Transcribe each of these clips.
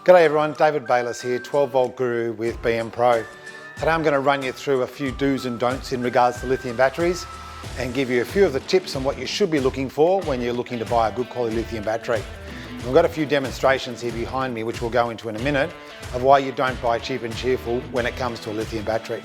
G'day everyone, David Bayliss here, 12 volt guru with BMPRO. Today I'm going to run you through a few do's and don'ts in regards to lithium batteries and give you a few of the tips on what you should be looking for when you're looking to buy a good quality lithium battery. We've got a few demonstrations here behind me which we'll go into in a minute of why you don't buy cheap and cheerful when it comes to a lithium battery.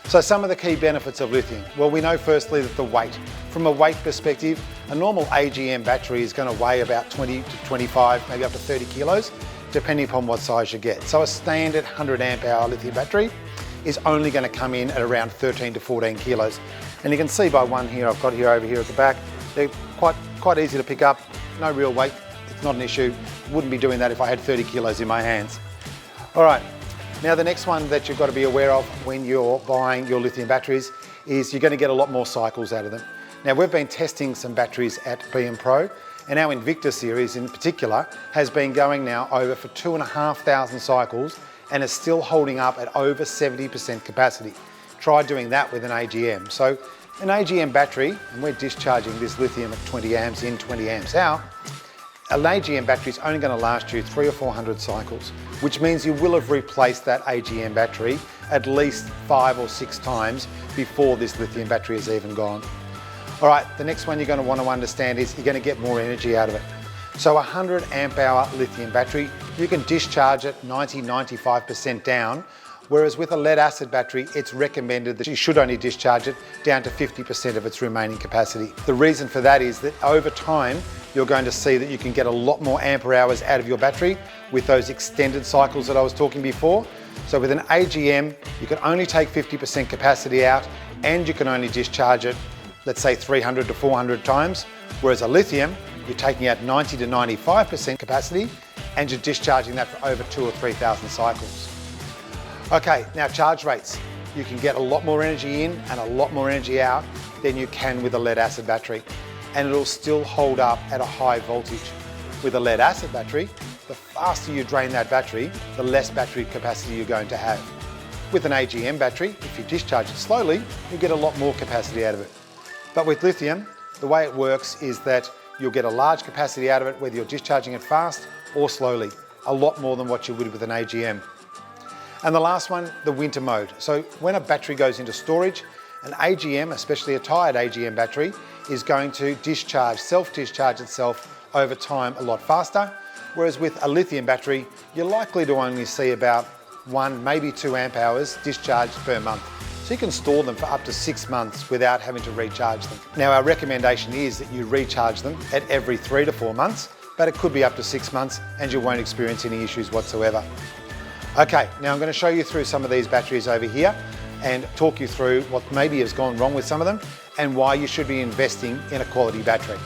So some of the key benefits of lithium. Well, we know firstly that the weight. From a weight perspective, a normal AGM battery is going to weigh about 20 to 25, maybe up to 30 kilos, depending upon what size you get. So a standard 100 amp hour lithium battery is only going to come in at around 13 to 14 kilos. And you can see by one here, I've got here over here at the back, they're quite easy to pick up, no real weight, it's not an issue. Wouldn't be doing that if I had 30 kilos in my hands. All right, now the next one that you've got to be aware of when you're buying your lithium batteries is you're going to get a lot more cycles out of them. Now we've been testing some batteries at BMPRO, and our Invicta series in particular has been going now over for 2,500 cycles and is still holding up at over 70% capacity. Try doing that with an AGM. So an AGM battery, and we're discharging this lithium at 20 amps in, 20 amps out, an AGM battery is only going to last you 300 or 400 cycles, which means you will have replaced that AGM battery at least 5 or 6 times before this lithium battery is even gone. All right, the next one you're going to want to understand is you're going to get more energy out of it. So a 100 amp hour lithium battery, you can discharge it 90–95% down, whereas with a lead acid battery, it's recommended that you should only discharge it down to 50% of its remaining capacity. The reason for that is that over time, you're going to see that you can get a lot more ampere hours out of your battery with those extended cycles that I was talking before. So with an AGM, you can only take 50% capacity out and you can only discharge it, let's say 300 to 400 times, whereas a lithium, you're taking out 90 to 95% capacity and you're discharging that for over 2,000 or 3,000 cycles. Okay, now charge rates. You can get a lot more energy in and a lot more energy out than you can with a lead acid battery, and it'll still hold up at a high voltage. With a lead acid battery, the faster you drain that battery, the less battery capacity you're going to have. With an AGM battery, if you discharge it slowly, you get a lot more capacity out of it. But with lithium, the way it works is that you'll get a large capacity out of it whether you're discharging it fast or slowly, a lot more than what you would with an AGM. And the last one, the winter mode. So when a battery goes into storage, an AGM, especially a tired AGM battery, is going to self-discharge itself over time a lot faster, whereas with a lithium battery, you're likely to only see about 1, maybe 2 amp hours discharged per month. So you can store them for up to 6 months without having to recharge them. Now our recommendation is that you recharge them at every 3 to 4 months, but it could be up to 6 months and you won't experience any issues whatsoever. Okay, now I'm going to show you through some of these batteries over here and talk you through what maybe has gone wrong with some of them and why you should be investing in a quality battery.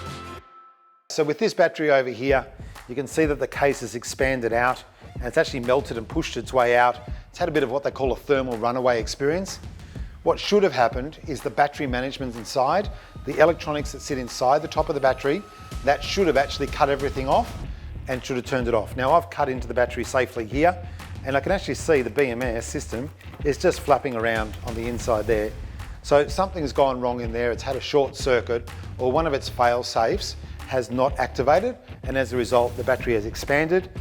So with this battery over here, you can see that the case is expanded out and it's actually melted and pushed its way out. It's had a bit of what they call a thermal runaway experience. What should have happened is the battery management inside, the electronics that sit inside the top of the battery, that should have actually cut everything off and should have turned it off. Now I've cut into the battery safely here and I can actually see the BMS system is just flapping around on the inside there. So something's gone wrong in there, it's had a short circuit or one of its fail safes has not activated, and as a result the battery has expanded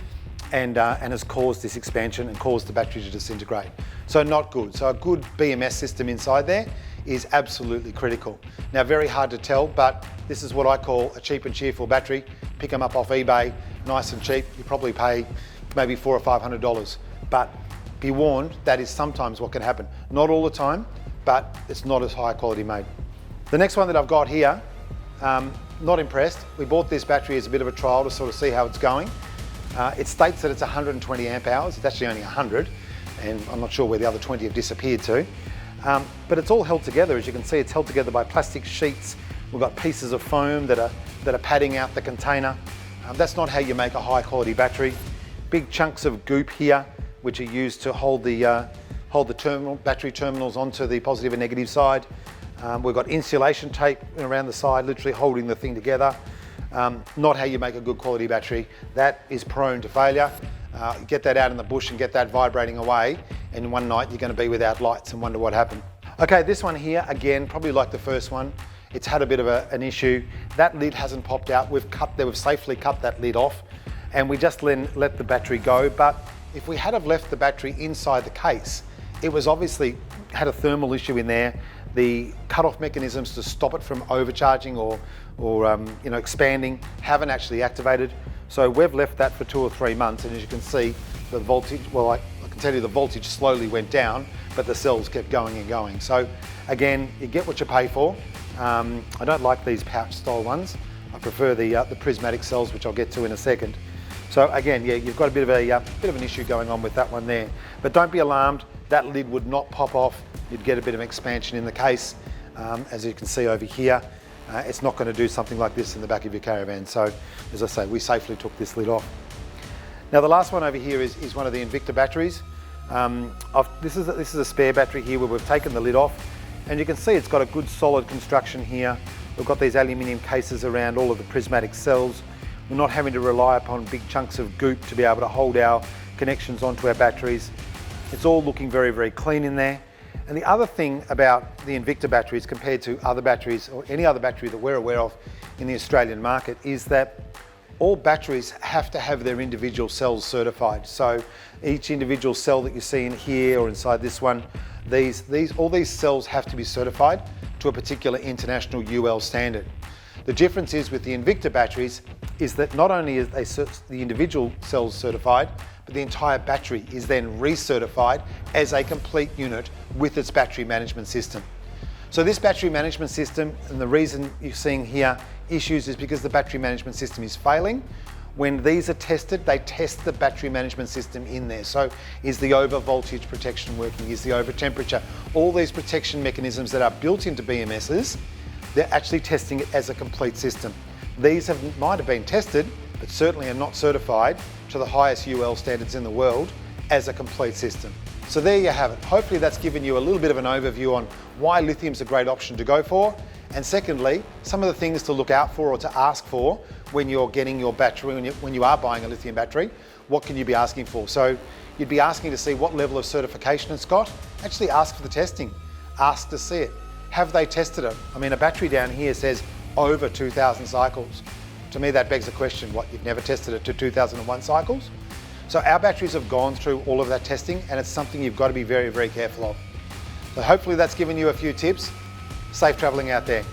and has caused this expansion and caused the battery to disintegrate. So not good. So a good BMS system inside there is absolutely critical. Now very hard to tell, but this is what I call a cheap and cheerful battery. Pick them up off eBay, nice and cheap. You probably pay maybe $400 or $500, but be warned, that is sometimes what can happen. Not all the time, but it's not as high quality made. The next one that I've got here, not impressed. We bought this battery as a bit of a trial to sort of see how it's going. It states that it's 120 amp hours. It's actually only 100, and I'm not sure where the other 20 have disappeared to. But it's all held together. As you can see, it's held together by plastic sheets. We've got pieces of foam that are padding out the container. That's not how you make a high quality battery. Big chunks of goop here, which are used to hold the battery terminals onto the positive and negative side. We've got insulation tape around the side, literally holding the thing together. Not how you make a good quality battery. That is prone to failure. Get that out in the bush and get that vibrating away, and one night you're going to be without lights and wonder what happened. Okay, this one here, again, probably like the first one, it's had a bit of an issue. That lid hasn't popped out. We've safely cut that lid off, and we just let the battery go. But if we had have left the battery inside the case, it was obviously had a thermal issue in there. The cut-off mechanisms to stop it from overcharging or expanding haven't actually activated. So we've left that for 2 or 3 months, and as you can see, the voltage, well, I can tell you the voltage slowly went down, but the cells kept going and going. So again, you get what you pay for. I don't like these pouch style ones. I prefer the prismatic cells, which I'll get to in a second. So again, yeah, you've got a bit of an issue going on with that one there. But don't be alarmed, that lid would not pop off. You'd get a bit of expansion in the case. As you can see over here, it's not going to do something like this in the back of your caravan. So as I say, we safely took this lid off. Now the last one over here is one of the Invicta batteries. This is a spare battery here where we've taken the lid off, and you can see it's got a good solid construction here. We've got these aluminium cases around all of the prismatic cells. We're not having to rely upon big chunks of goop to be able to hold our connections onto our batteries. It's all looking very, very clean in there. And the other thing about the Invicta batteries compared to other batteries or any other battery that we're aware of in the Australian market is that all batteries have to have their individual cells certified. So each individual cell that you see in here or inside this one, all these cells have to be certified to a particular international UL standard. The difference is with the Invicta batteries is that not only is the individual cells certified, but the entire battery is then recertified as a complete unit with its battery management system. So this battery management system, and the reason you're seeing here issues is because the battery management system is failing. When these are tested, they test the battery management system in there. So is the over voltage protection working? Is the over temperature? All these protection mechanisms that are built into BMSs, they're actually testing it as a complete system. These might have been tested, but certainly are not certified to the highest UL standards in the world as a complete system. So there you have it. Hopefully that's given you a little bit of an overview on why lithium's a great option to go for. And secondly, some of the things to look out for or to ask for when you're getting your battery, when you are buying a lithium battery, what can you be asking for? So you'd be asking to see what level of certification it's got. Actually ask for the testing. Ask to see it. Have they tested it? I mean, a battery down here says over 2,000 cycles. To me, that begs the question, what, you've never tested it to 2001 cycles? So our batteries have gone through all of that testing, and it's something you've got to be very, very careful of. So hopefully that's given you a few tips. Safe travelling out there.